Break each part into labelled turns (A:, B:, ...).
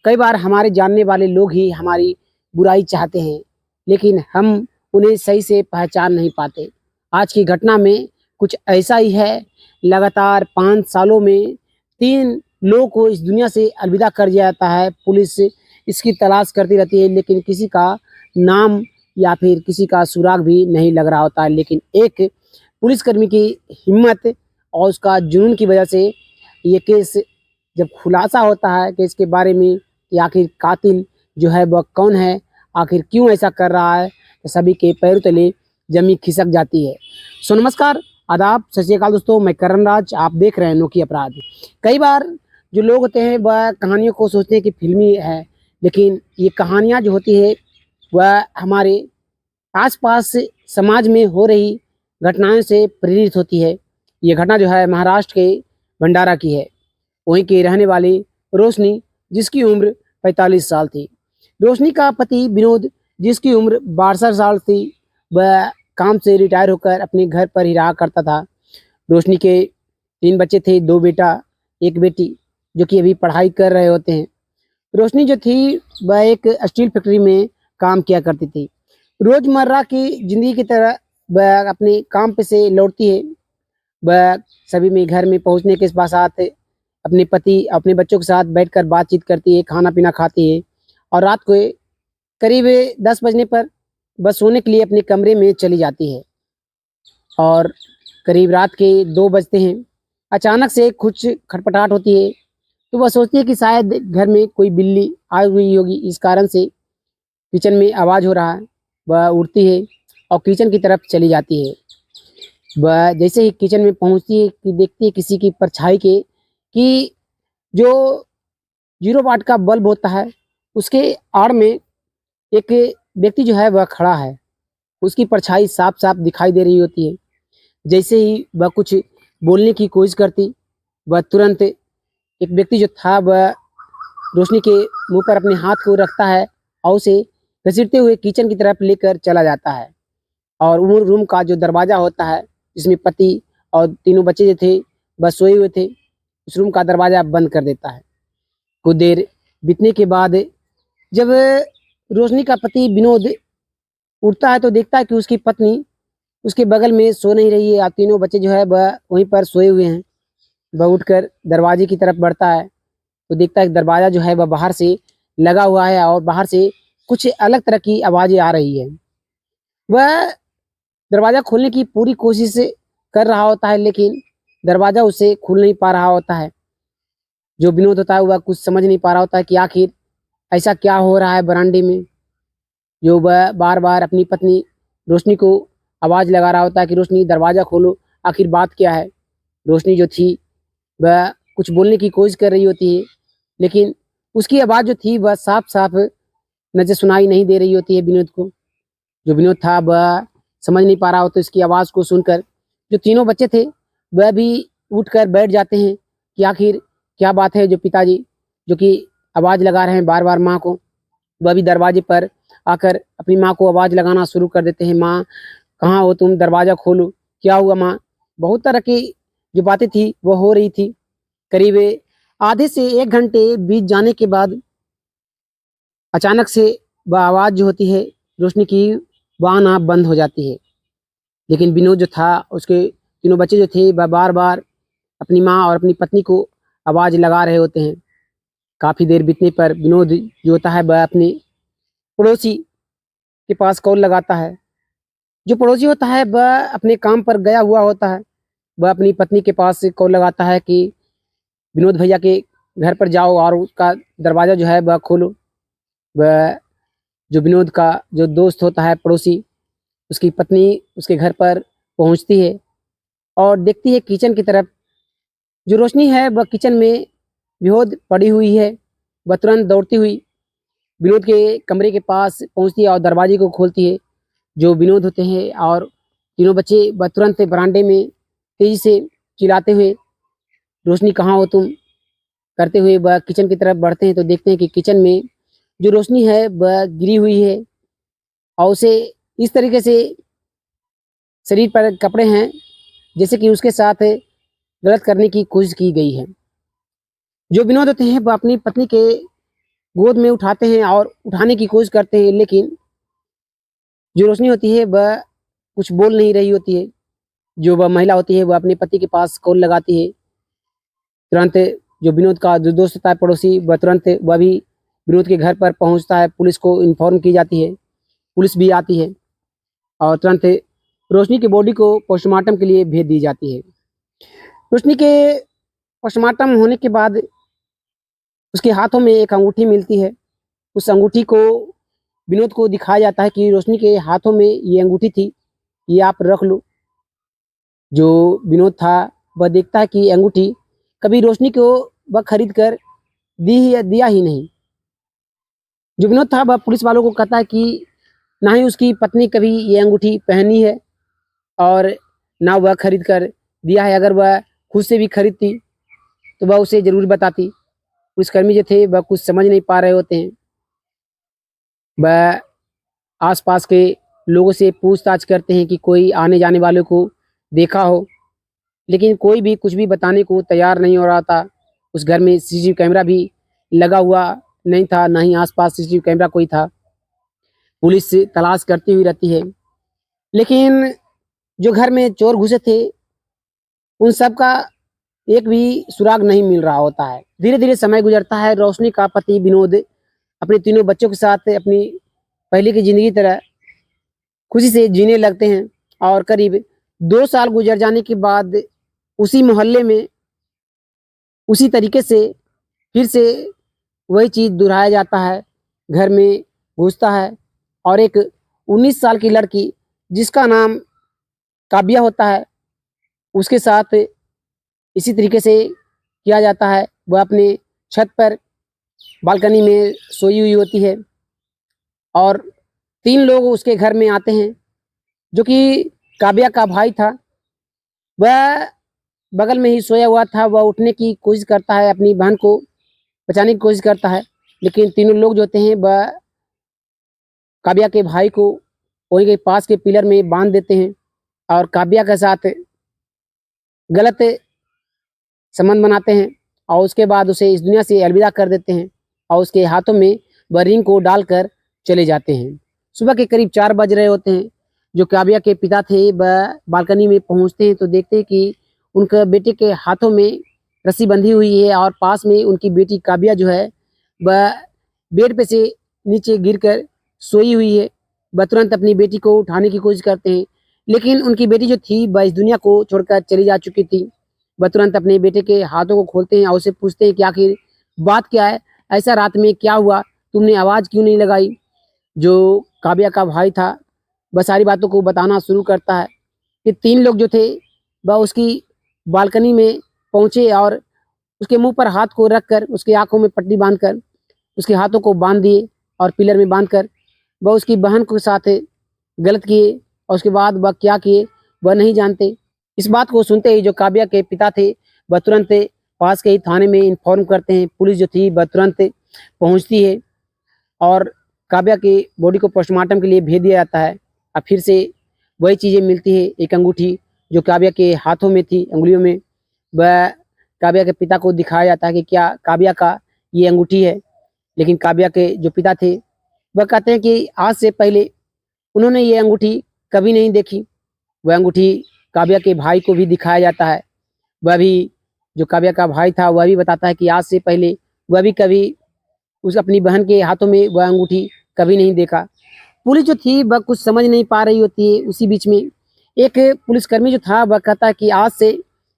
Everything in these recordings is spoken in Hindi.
A: कई बार हमारे जानने वाले लोग ही हमारी बुराई चाहते हैं, लेकिन हम उन्हें सही से पहचान नहीं पाते। आज की घटना में कुछ ऐसा ही है, लगातार 5 सालों में 3 लोगों को इस दुनिया से अलविदा कर दिया जाता है। पुलिस इसकी तलाश करती रहती है, लेकिन किसी का नाम या फिर किसी का सुराग भी नहीं लग रहा होता है। लेकिन एक पुलिसकर्मी की हिम्मत और उसका जुनून की वजह से ये केस जब खुलासा होता है केस के बारे में कि आखिर कातिल जो है वह कौन है, आखिर क्यों ऐसा कर रहा है, तो सभी के पैरों तले जमीन खिसक जाती है। सो नमस्कार, आदाब, सत श्री अकाल दोस्तों, मैं करण राज, आप देख रहे हैं अनोखी अपराध। कई बार जो लोग होते हैं वह कहानियों को सोचते हैं कि फिल्मी है, लेकिन ये कहानियाँ जो होती है वह हमारे आसपास समाज में हो रही घटनाओं से प्रेरित होती है। ये घटना जो है महाराष्ट्र के भंडारा की है। वहीं की रहने वाली रोशनी, जिसकी उम्र 45 साल थी। रोशनी का पति विनोद, जिसकी उम्र 62 साल थी, वह काम से रिटायर होकर अपने घर पर ही रहा करता था। रोशनी के 3 बच्चे थे, 2 बेटा 1 बेटी, जो कि अभी पढ़ाई कर रहे होते हैं। रोशनी जो थी वह एक स्टील फैक्ट्री में काम किया करती थी। रोजमर्रा की जिंदगी की तरह वह अपने काम पे से लौटती है। वह सभी में घर में पहुंचने के साथ अपने पति अपने बच्चों के साथ बैठकर बातचीत करती है, खाना पीना खाती है और रात को करीब 10 बजने पर वह सोने के लिए अपने कमरे में चली जाती है। और करीब रात के 2 बजते हैं, अचानक से कुछ खटपटाहट होती है। तो वह सोचती है कि शायद घर में कोई बिल्ली आई हुई होगी, इस कारण से किचन में आवाज़ हो रहा है। वह उठती है और किचन की तरफ चली जाती है। वह जैसे ही किचन में पहुंचती है कि देखती है किसी की परछाई के कि जो 0 वाट का बल्ब होता है उसके आड़ में एक व्यक्ति जो है वह खड़ा है। उसकी परछाई साफ साफ दिखाई दे रही होती है। जैसे ही वह कुछ बोलने की कोशिश करती, वह तुरंत एक व्यक्ति जो था वह रोशनी के मुंह पर अपने हाथ को रखता है और उसे घसीटते हुए किचन की तरफ लेकर चला जाता है। और वो रूम का जो दरवाज़ा होता है, जिसमें पति और तीनों बच्चे जो थे वह सोए हुए थे, उस रूम का दरवाज़ा बंद कर देता है। कुछ देर बीतने के बाद जब रोशनी का पति विनोद उठता है तो देखता है कि उसकी पत्नी उसके बगल में सो नहीं रही है और तीनों बच्चे जो है वह वहीं पर सोए हुए हैं। वह उठकर दरवाजे की तरफ बढ़ता है तो देखता है कि दरवाज़ा जो है वह बाहर से लगा हुआ है और बाहर से कुछ अलग तरह की आवाज़ें आ रही है। वह दरवाज़ा खोलने की पूरी कोशिश कर रहा होता है, लेकिन दरवाज़ा उसे खुल नहीं पा रहा होता है। जो विनोद होता है वह कुछ समझ नहीं पा रहा होता है कि आखिर ऐसा क्या हो रहा है बरामदे में। जो वह बार बार अपनी पत्नी रोशनी को आवाज़ लगा रहा होता है कि रोशनी दरवाज़ा खोलो, आखिर बात क्या है। रोशनी जो थी वह कुछ बोलने की कोशिश कर रही होती है, लेकिन उसकी आवाज़ जो थी वह साफ साफ नजर सुनाई नहीं दे रही होती है विनोद को। जो विनोद था वह समझ नहीं पा रहा होता। इसकी आवाज़ को सुनकर जो तीनों बच्चे थे वह भी उठकर बैठ जाते हैं कि आखिर क्या बात है। जो पिताजी जो कि आवाज़ लगा रहे हैं बार बार माँ को, वह भी दरवाजे पर आकर अपनी माँ को आवाज़ लगाना शुरू कर देते हैं। माँ, कहाँ हो तुम, दरवाज़ा खोलो, क्या हुआ माँ। बहुत तरह की जो बातें थी वो हो रही थी। करीब आधे से 1 घंटे बीत जाने के बाद अचानक से वह आवाज़ जो होती है रोशनी की, वह आना बंद हो जाती है। लेकिन विनोद जो था, उसके तीनों बच्चे जो थे वह बार बार अपनी माँ और अपनी पत्नी को आवाज़ लगा रहे होते हैं। काफ़ी देर बीतने पर विनोद जो होता है वह अपने पड़ोसी के पास कॉल लगाता है। जो पड़ोसी होता है वह अपने काम पर गया हुआ होता है। वह अपनी पत्नी के पास से कॉल लगाता है कि विनोद भैया के घर पर जाओ और उसका दरवाज़ा जो है वह खोलो। वह जो विनोद का जो दोस्त होता है पड़ोसी, उसकी पत्नी उसके घर पर पहुंचती है और देखती है किचन की तरफ। जो रोशनी है वह किचन में बेहोश पड़ी हुई है। वह तुरंत दौड़ती हुई विनोद के कमरे के पास पहुंचती है और दरवाजे को खोलती है। जो विनोद होते हैं और तीनों बच्चे वह तुरंत बरामदे में तेजी से चिल्लाते हुए, रोशनी कहाँ हो तुम, करते हुए वह किचन की तरफ बढ़ते हैं तो देखते हैं कि किचन में जो रोशनी है वह गिरी हुई है और उसे इस तरीके से शरीर पर कपड़े हैं जैसे कि उसके साथ गलत करने की कोशिश की गई है। जो विनोद होते हैं वह अपनी पत्नी के गोद में उठाते हैं और उठाने की कोशिश करते हैं, लेकिन जो रोशनी होती है वह कुछ बोल नहीं रही होती है। जो वह महिला होती है वह अपने पति के पास कॉल लगाती है। तुरंत जो विनोद का जो दोस्त होता है पड़ोसी, वह तुरंत वह भी विनोद के घर पर पहुंचता है। पुलिस को इन्फॉर्म की जाती है, पुलिस भी आती है और तुरंत रोशनी की बॉडी को पोस्टमार्टम के लिए भेज दी जाती है। रोशनी के पोस्टमार्टम होने के बाद उसके हाथों में एक अंगूठी मिलती है। उस अंगूठी को विनोद को दिखाया जाता है कि रोशनी के हाथों में ये अंगूठी थी, ये आप रख लो। जो विनोद था वह देखता है कि अंगूठी कभी रोशनी को वह खरीद कर दिया ही नहीं। जो विनोद था वह पुलिस वालों को कहता है कि ना ही उसकी पत्नी कभी ये अंगूठी पहनी है और ना वह खरीद कर दिया है। अगर वह खुद से भी खरीदती तो वह उसे ज़रूर बताती। पुलिसकर्मी जो थे वह कुछ समझ नहीं पा रहे होते हैं। वह आसपास के लोगों से पूछताछ करते हैं कि कोई आने जाने वाले को देखा हो, लेकिन कोई भी कुछ भी बताने को तैयार नहीं हो रहा था। उस घर में सीसीटीवी कैमरा भी लगा हुआ नहीं था, ना ही आसपास सीसीटीवी कैमरा कोई था। पुलिस तलाश करती हुई रहती है, लेकिन जो घर में चोर घुसे थे उन सब का एक भी सुराग नहीं मिल रहा होता है। धीरे धीरे समय गुजरता है। रोशनी का पति विनोद अपने तीनों बच्चों के साथ अपनी पहले की जिंदगी तरह खुशी से जीने लगते हैं और करीब 2 साल गुजर जाने के बाद उसी मोहल्ले में उसी तरीके से फिर से वही चीज़ दोहराया जाता है। घर में घुसता है और एक 19 साल की लड़की जिसका नाम काव्या होता है उसके साथ इसी तरीके से किया जाता है। वह अपने छत पर बालकनी में सोई हुई होती है और 3 लोग उसके घर में आते हैं। जो कि काव्या का भाई था, वह बगल में ही सोया हुआ था। वह उठने की कोशिश करता है, अपनी बहन को बचाने की कोशिश करता है, लेकिन तीनों लोग जो होते हैं वह काव्या के भाई को वहीं के पास के पिलर में बांध देते हैं और काव्या के साथ गलत संबंध बनाते हैं और उसके बाद उसे इस दुनिया से अलविदा कर देते हैं और उसके हाथों में वह रिंग को डालकर चले जाते हैं। सुबह के करीब 4 बज रहे होते हैं। जो काव्या के पिता थे वह बालकनी में पहुंचते हैं तो देखते हैं कि उनके बेटे के हाथों में रस्सी बंधी हुई है और पास में उनकी बेटी काव्या जो है वह बेड पे से नीचे गिरकर सोई हुई है। वह तुरंत अपनी बेटी को उठाने की कोशिश करते हैं, लेकिन उनकी बेटी जो थी वह इस दुनिया को छोड़कर चली जा चुकी थी। वह तुरंत अपने बेटे के हाथों को खोलते हैं और उससे पूछते हैं कि आखिर बात क्या है, ऐसा रात में क्या हुआ, तुमने आवाज़ क्यों नहीं लगाई। जो काव्या का भाई था वह सारी बातों को बताना शुरू करता है कि 3 लोग जो थे वह उसकी बालकनी में पहुँचे और उसके मुंह पर हाथ को रखकर उसकी आंखों में पट्टी बांधकर उसके हाथों को बांध दिए और पिलर में बांधकर वह उसकी बहन के साथ गलत किए और उसके बाद वह क्या किए वह नहीं जानते। इस बात को सुनते ही जो काव्या के पिता थे वह तुरंत पास के ही थाने में इन्फॉर्म करते हैं। पुलिस जो थी वह तुरंत पहुंचती है और काव्या की बॉडी को पोस्टमार्टम के लिए भेज दिया जाता है। अब फिर से वही चीज़ें मिलती है, एक अंगूठी जो काव्या के हाथों में थी, अंगुलियों में, वह काव्या के पिता को दिखाया जाता है कि क्या काव्या का ये अंगूठी है। लेकिन काव्या के जो पिता थे वह कहते हैं कि आज से पहले उन्होंने ये अंगूठी कभी नहीं देखी। वह अंगूठी काव्या के भाई को भी दिखाया जाता है। वह भी जो काव्या का भाई था वह भी बताता है कि आज से पहले वह भी कभी उस अपनी बहन के हाथों में वह अंगूठी कभी नहीं देखा। पुलिस जो थी वह कुछ समझ नहीं पा रही होती है। उसी बीच में एक पुलिसकर्मी जो था वह कहता है कि आज से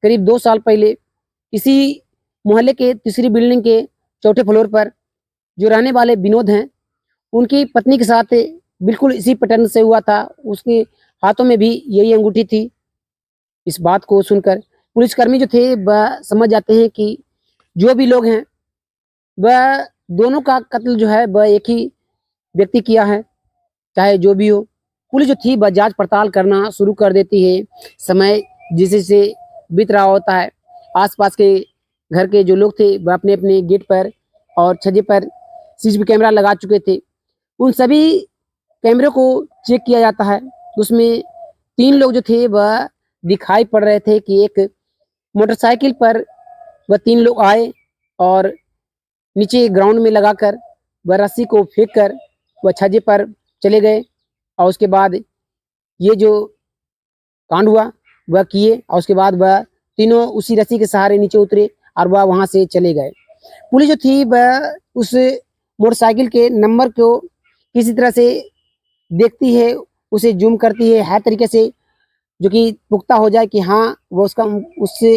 A: करीब 2 साल पहले इसी मोहल्ले के तीसरी बिल्डिंग के चौथे फ्लोर पर जो रहने वाले विनोद हैं उनकी पत्नी के साथ बिल्कुल इसी पैटर्न से हुआ था। उसके हाथों में भी यही अंगूठी थी। इस बात को सुनकर पुलिसकर्मी जो थे वह समझ जाते हैं कि जो भी लोग हैं वह दोनों का कत्ल जो है वह एक ही व्यक्ति किया है, चाहे जो भी हो। पुलिस जो थी वह जांच पड़ताल करना शुरू कर देती है। समय जैसे बीत रहा होता है, आसपास के घर के जो लोग थे वह अपने अपने गेट पर और छज्जे पर सीसीटीवी कैमरा लगा चुके थे। उन सभी कैमरे को चेक किया जाता है। उसमें 3 लोग जो थे वह दिखाई पड़ रहे थे कि एक मोटरसाइकिल पर वह 3 लोग आए और नीचे ग्राउंड में लगाकर वह रस्सी को फेंक कर वह छज्जे पर चले गए और उसके बाद ये जो कांड हुआ वह किए और उसके बाद वह तीनों उसी रस्सी के सहारे नीचे उतरे और वह वहाँ से चले गए। पुलिस जो थी वह उस मोटरसाइकिल के नंबर को किसी तरह से देखती है, उसे जूम करती है हर तरीके से, जो कि पुख्ता हो जाए कि हाँ वो उसका उससे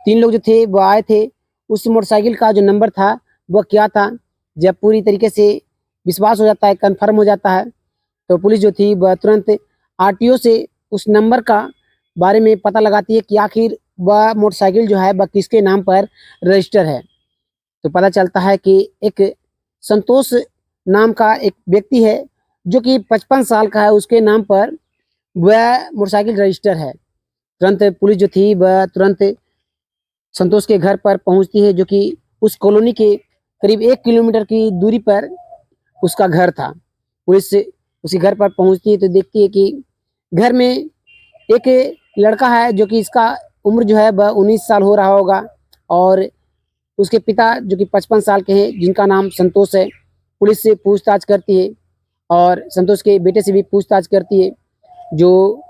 A: 3 लोग जो थे वो आए थे, उस मोटरसाइकिल का जो नंबर था वह क्या था। जब पूरी तरीके से विश्वास हो जाता है, कन्फर्म हो जाता है, तो पुलिस जो थी वह तुरंत आरटीओ से उस नंबर का बारे में पता लगाती है कि आखिर वह मोटरसाइकिल जो है वह किसके नाम पर रजिस्टर है। तो पता चलता है कि एक संतोष नाम का एक व्यक्ति है जो कि 55 साल का है, उसके नाम पर वह मोटरसाइकिल रजिस्टर है। तुरंत पुलिस जो थी वह तुरंत संतोष के घर पर पहुंचती है, जो कि उस कॉलोनी के करीब 1 किलोमीटर की दूरी पर उसका घर था। पुलिस उसी घर पर पहुंचती है तो देखती है कि घर में एक लड़का है, जो कि इसका उम्र जो है वह 19 साल हो रहा होगा, और उसके पिता जो कि 55 साल के हैं, जिनका नाम संतोष है। पुलिस से पूछताछ करती है और संतोष के बेटे से भी पूछताछ करती है। जो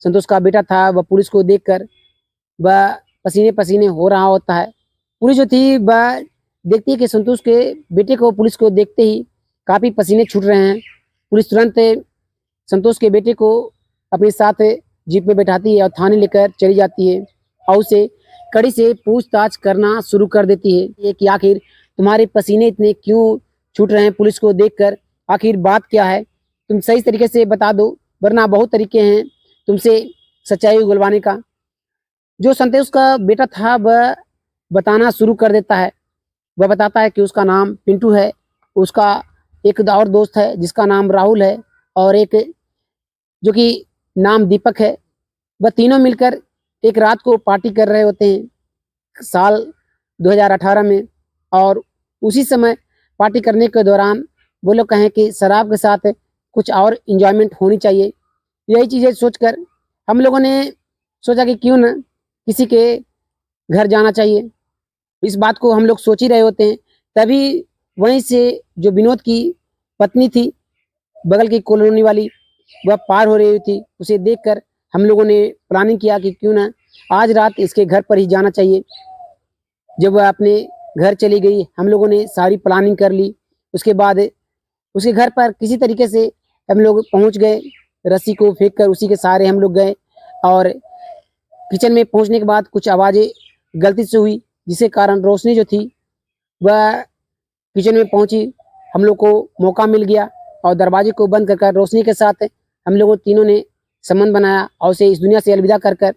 A: संतोष का बेटा था वह पुलिस को देखकर वह पसीने पसीने हो रहा होता है। पुलिस जो थी वह देखती है कि संतोष के बेटे को पुलिस को देखते ही काफ़ी पसीने छूट रहे हैं। पुलिस तुरंत संतोष के बेटे को अपने साथ जीप में बैठाती है और थाने लेकर चली जाती है और उसे कड़ी से पूछताछ करना शुरू कर देती है ये कि आखिर तुम्हारे पसीने इतने क्यों छूट रहे हैं, पुलिस को देखकर आखिर बात क्या है, तुम सही तरीके से बता दो, वरना बहुत तरीके हैं तुमसे सच्चाई उगलवाने का। जो संतोष का बेटा था वह बताना शुरू कर देता है। वह बताता है कि उसका नाम पिंटू है, उसका एक और दोस्त है जिसका नाम राहुल है, और एक जो कि नाम दीपक है। वह तीनों मिलकर एक रात को पार्टी कर रहे होते हैं साल 2018 में, और उसी समय पार्टी करने के दौरान वो लोग कहें कि शराब के साथ कुछ और इंजॉयमेंट होनी चाहिए। यही चीज़ें सोचकर हम लोगों ने सोचा कि क्यों ना किसी के घर जाना चाहिए। इस बात को हम लोग सोच ही रहे होते हैं, तभी वहीं से जो विनोद की पत्नी थी बगल की कॉलोनी वाली, वह पार हो रही थी। उसे देखकर हम लोगों ने प्लानिंग किया कि क्यों ना आज रात इसके घर पर ही जाना चाहिए। जब वह अपने घर चली गई, हम लोगों ने सारी प्लानिंग कर ली। उसके बाद उसके घर पर किसी तरीके से हम लोग पहुंच गए, रस्सी को फेंक कर उसी के सहारे हम लोग गए, और किचन में पहुंचने के बाद कुछ आवाज़ें गलती से हुई, जिसके कारण रोशनी जो थी वह किचन में पहुंची। हम लोग को मौका मिल गया और दरवाजे को बंद कर रोशनी के साथ हम लोगों तीनों ने संबंध बनाया और उसे इस दुनिया से अलविदा कर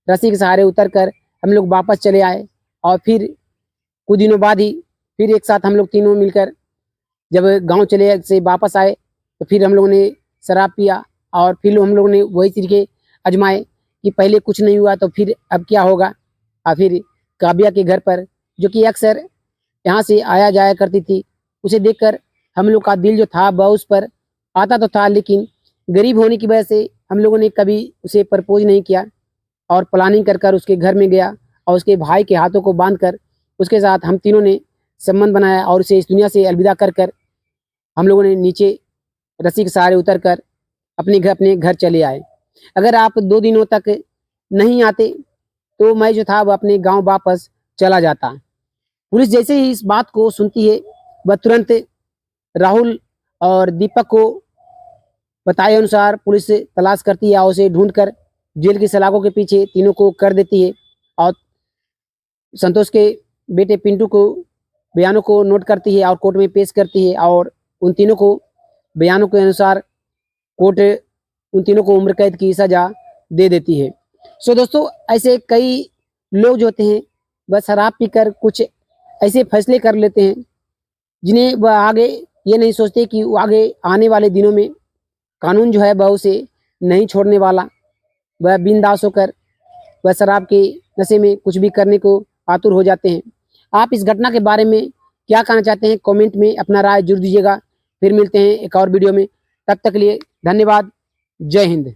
A: रस्सी के सहारे उतर कर हम लोग वापस चले आए। और फिर कुछ दिनों बाद ही फिर एक साथ हम लोग तीनों मिलकर जब गांव चले से वापस आए, तो फिर हम लोगों ने शराब पिया और फिर हम लोगों ने वही तरीके आजमाए कि पहले कुछ नहीं हुआ तो फिर अब क्या होगा। और फिर काव्या के घर पर, जो कि अक्सर यहाँ से आया जाया करती थी, उसे देखकर हम लोग का दिल जो था वह उस पर आता तो था, लेकिन गरीब होने की वजह से हम लोगों ने कभी उसे प्रपोज नहीं किया, और प्लानिंग कर उसके घर में गया और उसके भाई के हाथों को बांधकर उसके साथ हम तीनों ने संबंध बनाया और उसे इस दुनिया से अलविदा कर हम लोगों ने नीचे रस्सी के सहारे उतर कर अपने घर चले आए। अगर आप 2 दिनों तक नहीं आते तो मैं जो था वह अपने गांव वापस चला जाता। पुलिस जैसे ही इस बात को सुनती है वह तुरंत राहुल और दीपक को बताए अनुसार पुलिस तलाश करती है और उसे ढूंढकर जेल की सलाखों के पीछे तीनों को कर देती है, और संतोष के बेटे पिंटू को बयानों को नोट करती है और कोर्ट में पेश करती है, और उन तीनों को बयानों के अनुसार कोर्ट उन तीनों को उम्र कैद की सज़ा दे देती है। सो दोस्तों, ऐसे कई लोग जो होते हैं वह शराब पीकर कुछ ऐसे फैसले कर लेते हैं जिन्हें वह आगे ये नहीं सोचते कि वो आगे आने वाले दिनों में कानून जो है वह उसे नहीं छोड़ने वाला। वह बिंदास होकर वह शराब के नशे में कुछ भी करने को आतुर हो जाते हैं। आप इस घटना के बारे में क्या कहना चाहते हैं, कमेंट में अपना राय जरूर दीजिएगा। फिर मिलते हैं एक और वीडियो में, तब तक के लिए धन्यवाद। जय हिंद।